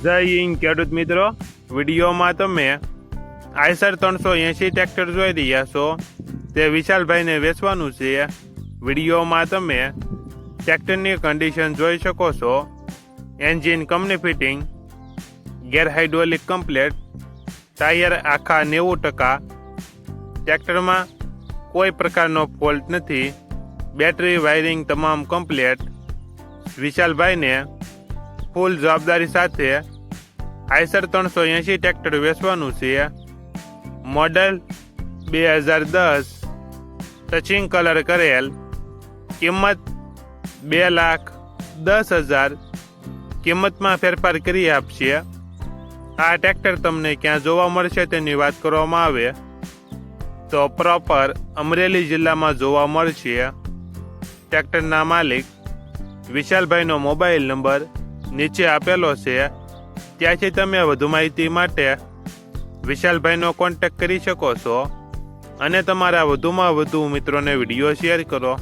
જય હિન્દ ખેડૂત મિત્રો, વિડીયોમાં તમે આઈસર 380 ટ્રેક્ટર જોઈ રહ્યા છો. તે વિશાલભાઈને વેચવાનું છે. વિડીયોમાં તમે ટ્રેક્ટરની કન્ડિશન જોઈ શકો છો. Engine company fitting, gear hydraulic complete, tyre આખા 90%. ટ્રેક્ટરમાં કોઈ પ્રકારનો ફોલ્ટ નથી. બેટરી વાયરિંગ તમામ કમ્પ્લેટ. વિશાલભાઈને ફૂલ જવાબદારી સાથે આઈસર 380 ટ્રેક્ટર વેચવાનું છે. મોડલ 2010, ટચિંગ કલર કરેલ. કિંમત 2,10,000. કિંમતમાં ફેરફાર કરી આપશે. આ ટ્રેક્ટર તમને ક્યાં જોવા મળશે તેની વાત કરવામાં આવે તો પ્રોપર અમરેલી જિલ્લામાં જોવા મળશે. ટ્રેક્ટરના માલિક વિશાલભાઈનો મોબાઈલ નંબર નીચે આપેલો છે. ત્યાંથી તમે વધુ માહિતી માટે વિશાલભાઈનો કોન્ટેક્ટ કરી શકો છો અને તમારા વધુમાં વધુ મિત્રોને વિડીયો શેર કરો.